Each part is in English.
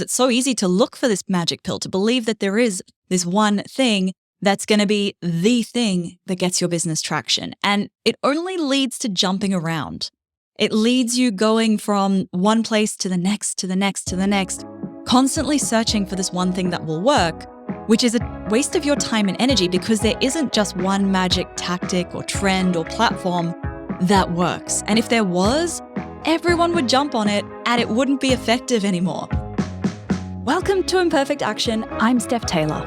It's so easy to look for this magic pill, to believe that there is this one thing that's going to be the thing that gets your business traction. And it only leads to jumping around. It leads you going from one place to the next, to the next, to the next, constantly searching for this one thing that will work, which is a waste of your time and energy because there isn't just one magic tactic or trend or platform that works. And if there was, everyone would jump on it and it wouldn't be effective anymore. Welcome to Imperfect Action. I'm Steph Taylor.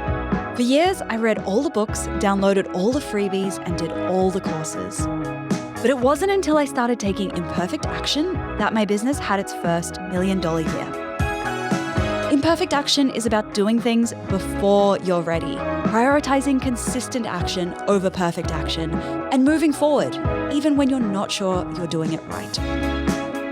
For years, I read all the books, downloaded all the freebies, and did all the courses. But it wasn't until I started taking imperfect action that my business had its first $1 million year. Imperfect action is about doing things before you're ready, prioritizing consistent action over perfect action, and moving forward, even when you're not sure you're doing it right.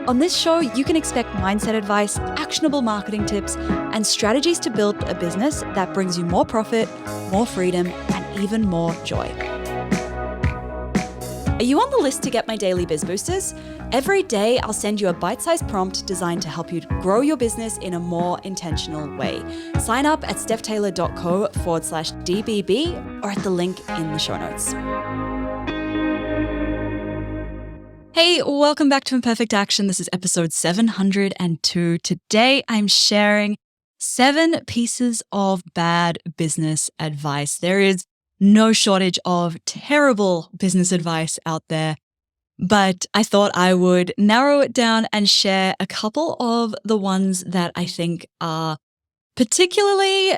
On this show, you can expect mindset advice, actionable marketing tips, and strategies to build a business that brings you more profit, more freedom, and even more joy. Are you on the list to get my daily Biz Boosters? Every day, I'll send you a bite-sized prompt designed to help you grow your business in a more intentional way. Sign up at stephtaylor.co/DBB or at the link in the show notes. Hey, welcome back to Imperfect Action. This is episode 702. Today, I'm sharing 7 pieces of bad business advice. There is no shortage of terrible business advice out there, but I thought I would narrow it down and share a couple of the ones that I think are particularly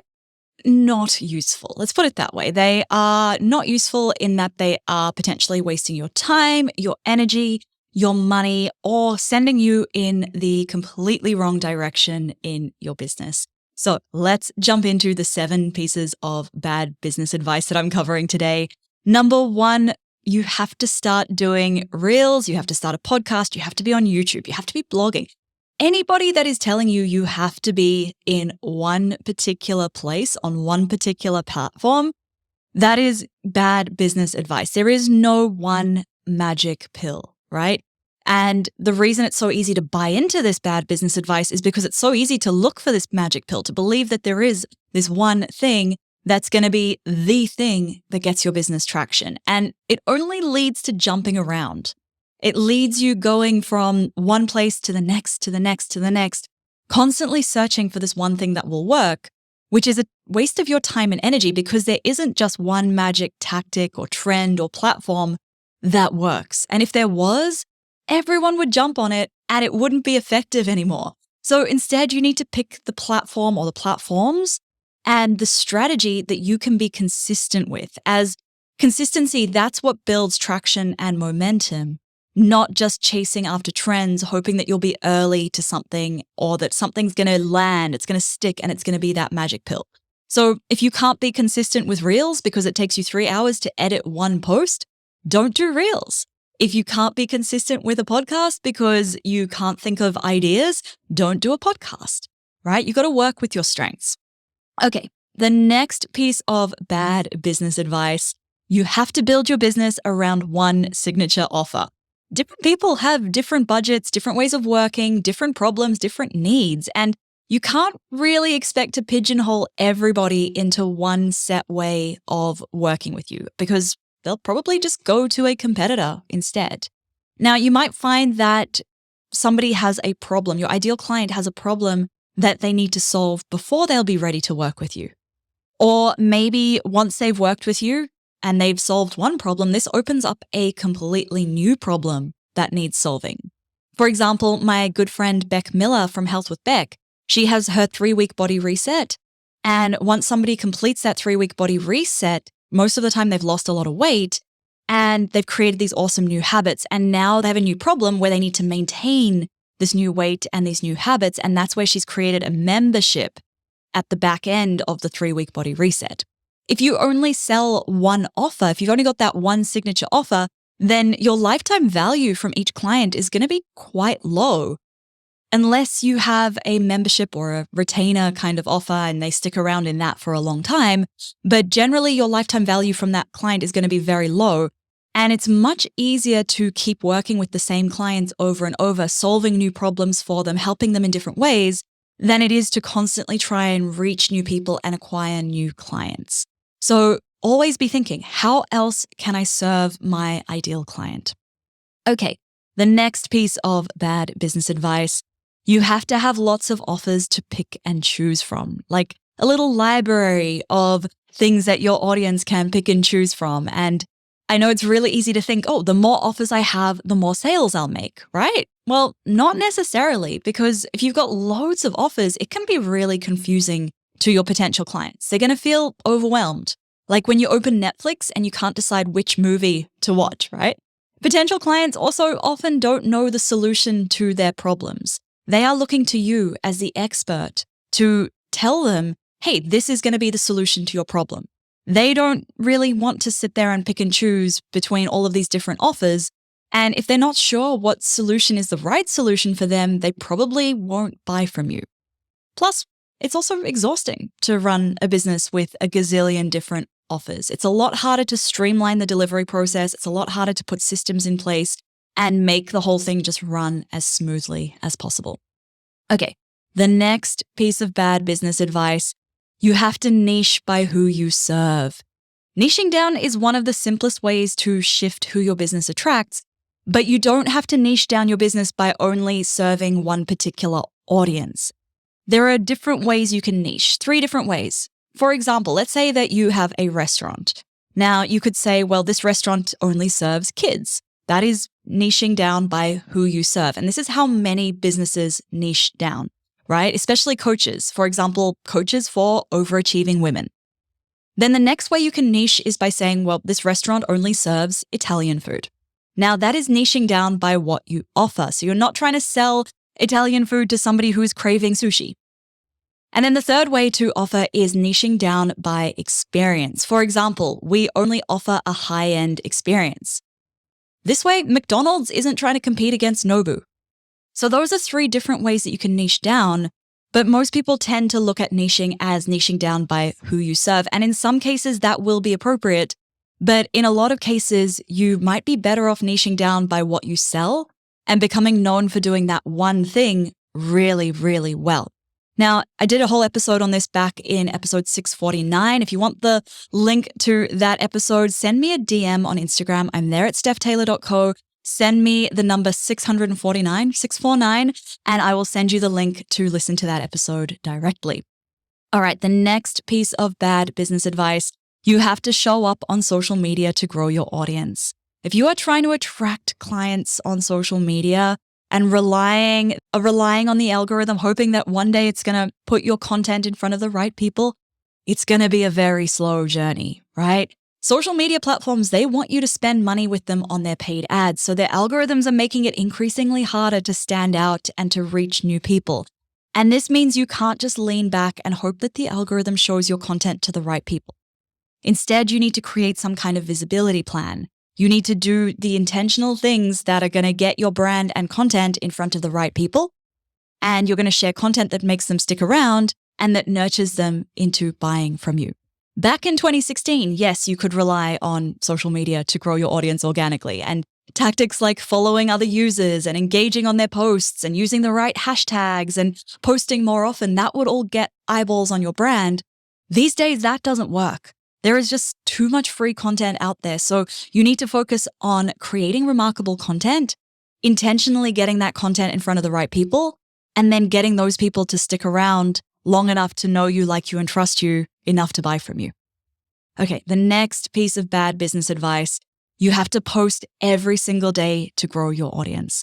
not useful. Let's put it that way. They are not useful in that they are potentially wasting your time, your energy, your money, or sending you in the completely wrong direction in your business. So let's jump into the 7 pieces of bad business advice that I'm covering today. Number 1, you have to start doing reels. You have to start a podcast. You have to be on YouTube. You have to be blogging. Anybody that is telling you you have to be in one particular place on one particular platform, that is bad business advice. There is no one magic pill, right? And the reason it's so easy to buy into this bad business advice is because it's so easy to look for this magic pill, to believe that there is this one thing that's going to be the thing that gets your business traction. And it only leads to jumping around. It leads you going from one place to the next, to the next, to the next, constantly searching for this one thing that will work, which is a waste of your time and energy because there isn't just one magic tactic or trend or platform that works. And if there was, everyone would jump on it and it wouldn't be effective anymore. So instead, you need to pick the platform or the platforms and the strategy that you can be consistent with. As consistency, that's what builds traction and momentum, not just chasing after trends, hoping that you'll be early to something or that something's going to land, it's going to stick, and it's going to be that magic pill. So if you can't be consistent with Reels because it takes you 3 hours to edit one post, don't do Reels. If you can't be consistent with a podcast because you can't think of ideas, don't do a podcast, right? You got to work with your strengths. Okay, the next piece of bad business advice, you have to build your business around one signature offer. Different people have different budgets, different ways of working, different problems, different needs, and you can't really expect to pigeonhole everybody into one set way of working with you because they'll probably just go to a competitor instead. Now, you might find that somebody has a problem, your ideal client has a problem that they need to solve before they'll be ready to work with you. Or maybe once they've worked with you and they've solved one problem, this opens up a completely new problem that needs solving. For example, my good friend Beck Miller from Health with Beck, she has her 3-week body reset. And once somebody completes that 3-week body reset, most of the time they've lost a lot of weight and they've created these awesome new habits. And now they have a new problem where they need to maintain this new weight and these new habits. And that's where she's created a membership at the back end of the 3-week body reset. If you only sell one offer, if you've only got that one signature offer, then your lifetime value from each client is going to be quite low unless you have a membership or a retainer kind of offer and they stick around in that for a long time. But generally, your lifetime value from that client is going to be very low. And it's much easier to keep working with the same clients over and over, solving new problems for them, helping them in different ways, than it is to constantly try and reach new people and acquire new clients. So always be thinking, how else can I serve my ideal client? Okay, the next piece of bad business advice, you have to have lots of offers to pick and choose from, like a little library of things that your audience can pick and choose from. And I know it's really easy to think, oh, the more offers I have, the more sales I'll make, right? Well, not necessarily, because if you've got loads of offers, it can be really confusing to your potential clients. They're going to feel overwhelmed. Like when you open Netflix and you can't decide which movie to watch, right? Potential clients also often don't know the solution to their problems. They are looking to you as the expert to tell them, hey, this is going to be the solution to your problem. They don't really want to sit there and pick and choose between all of these different offers. And if they're not sure what solution is the right solution for them, they probably won't buy from you. Plus, it's also exhausting to run a business with a gazillion different offers. It's a lot harder to streamline the delivery process. It's a lot harder to put systems in place and make the whole thing just run as smoothly as possible. Okay, the next piece of bad business advice, you have to niche by who you serve. Niching down is one of the simplest ways to shift who your business attracts, but you don't have to niche down your business by only serving one particular audience. There are different ways you can niche, 3 different ways. For example, let's say that you have a restaurant. Now, you could say, well, this restaurant only serves kids. That is niching down by who you serve. And this is how many businesses niche down, right? Especially coaches. For example, coaches for overachieving women. Then the next way you can niche is by saying, well, this restaurant only serves Italian food. Now, that is niching down by what you offer. So you're not trying to sell Italian food to somebody who's craving sushi. And then the third way to offer is niching down by experience. For example, we only offer a high-end experience. This way, McDonald's isn't trying to compete against Nobu. So those are 3 different ways that you can niche down, but most people tend to look at niching as niching down by who you serve. And in some cases, that will be appropriate. But in a lot of cases, you might be better off niching down by what you sell and becoming known for doing that one thing really, really well. Now, I did a whole episode on this back in episode 649. If you want the link to that episode, send me a DM on Instagram. I'm there at stephtaylor.co. Send me the number 649, and I will send you the link to listen to that episode directly. All right, the next piece of bad business advice, you have to show up on social media to grow your audience. If you are trying to attract clients on social media, and relying on the algorithm, hoping that one day it's going to put your content in front of the right people, it's going to be a very slow journey, right? Social media platforms, they want you to spend money with them on their paid ads. So their algorithms are making it increasingly harder to stand out and to reach new people. And this means you can't just lean back and hope that the algorithm shows your content to the right people. Instead, you need to create some kind of visibility plan. You need to do the intentional things that are going to get your brand and content in front of the right people. And you're going to share content that makes them stick around and that nurtures them into buying from you. Back in 2016, yes, you could rely on social media to grow your audience organically. And tactics like following other users and engaging on their posts and using the right hashtags and posting more often, that would all get eyeballs on your brand. These days, that doesn't work. There is just too much free content out there. So you need to focus on creating remarkable content, intentionally getting that content in front of the right people, and then getting those people to stick around long enough to know you, like you, and trust you enough to buy from you. Okay, the next piece of bad business advice, you have to post every single day to grow your audience.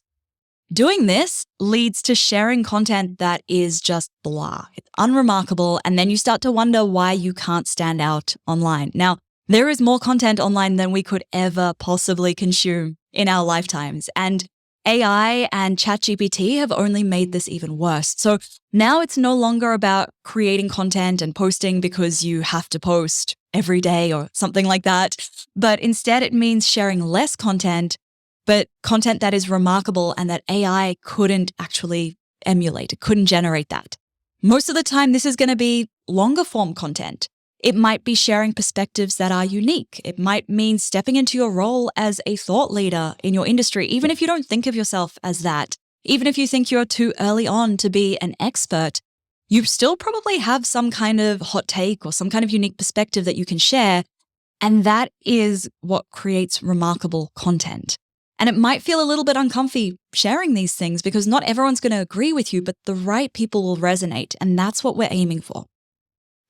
Doing this leads to sharing content that is just blah. It's unremarkable, and then you start to wonder why you can't stand out online. Now, there is more content online than we could ever possibly consume in our lifetimes, and AI and ChatGPT have only made this even worse. So now it's no longer about creating content and posting because you have to post every day or something like that, but instead it means sharing less content, but content that is remarkable and that AI couldn't actually emulate. It couldn't generate that. Most of the time, this is going to be longer form content. It might be sharing perspectives that are unique. It might mean stepping into your role as a thought leader in your industry, even if you don't think of yourself as that. Even if you think you're too early on to be an expert, you still probably have some kind of hot take or some kind of unique perspective that you can share. And that is what creates remarkable content. And it might feel a little bit uncomfy sharing these things because not everyone's going to agree with you, but the right people will resonate. And that's what we're aiming for.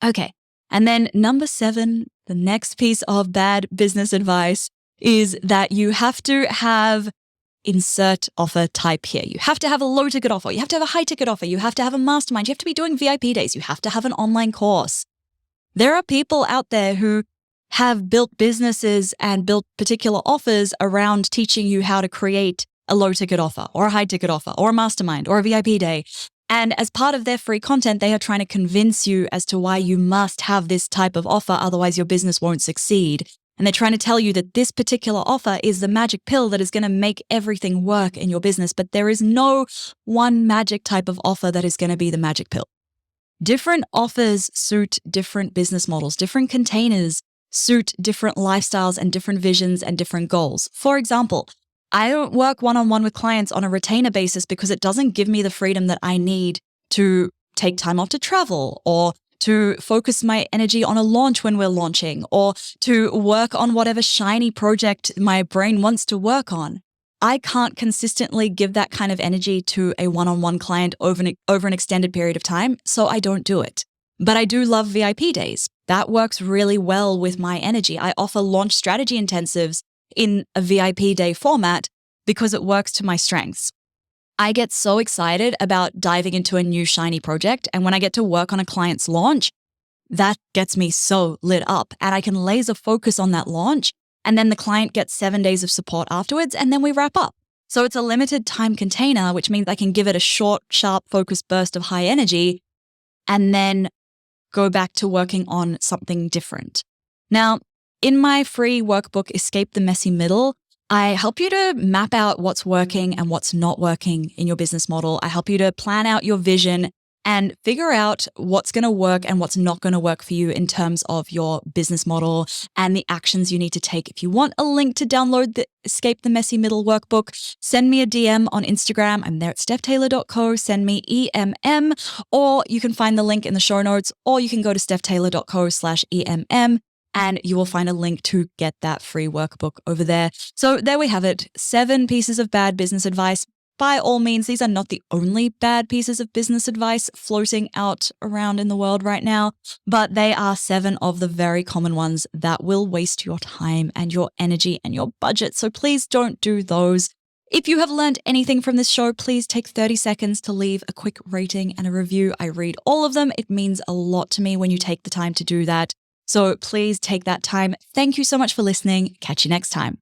Okay. And then number 7, the next piece of bad business advice is that you have to have insert offer type here. You have to have a low ticket offer. You have to have a high ticket offer. You have to have a mastermind. You have to be doing VIP days. You have to have an online course. There are people out there who have built businesses and built particular offers around teaching you how to create a low ticket offer or a high ticket offer or a mastermind or a VIP day. And as part of their free content, they are trying to convince you as to why you must have this type of offer, otherwise your business won't succeed. And they're trying to tell you that this particular offer is the magic pill that is going to make everything work in your business. But there is no one magic type of offer that is going to be the magic pill. Different offers suit different business models. Different containers suit different lifestyles and different visions and different goals. For example, I don't work one-on-one with clients on a retainer basis because it doesn't give me the freedom that I need to take time off to travel or to focus my energy on a launch when we're launching or to work on whatever shiny project my brain wants to work on. I can't consistently give that kind of energy to a one-on-one client over an extended period of time, so I don't do it. But I do love VIP days. That works really well with my energy. I offer launch strategy intensives in a VIP day format because it works to my strengths. I get so excited about diving into a new shiny project. And when I get to work on a client's launch, that gets me so lit up and I can laser focus on that launch. And then the client gets 7 days of support afterwards and then we wrap up. So it's a limited time container, which means I can give it a short, sharp, focused burst of high energy and then go back to working on something different. Now, in my free workbook, Escape the Messy Middle, I help you to map out what's working and what's not working in your business model. I help you to plan out your vision and figure out what's going to work and what's not going to work for you in terms of your business model and the actions you need to take. If you want a link to download the Escape the Messy Middle workbook, send me a DM on Instagram. I'm there at stephtaylor.co. Send me EMM, or you can find the link in the show notes, or you can go to stephtaylor.co/EMM. And you will find a link to get that free workbook over there. So there we have it. 7 pieces of bad business advice. By all means, these are not the only bad pieces of business advice floating out around in the world right now, but they are 7 of the very common ones that will waste your time and your energy and your budget. So please don't do those. If you have learned anything from this show, please take 30 seconds to leave a quick rating and a review. I read all of them. It means a lot to me when you take the time to do that. So please take that time. Thank you so much for listening. Catch you next time.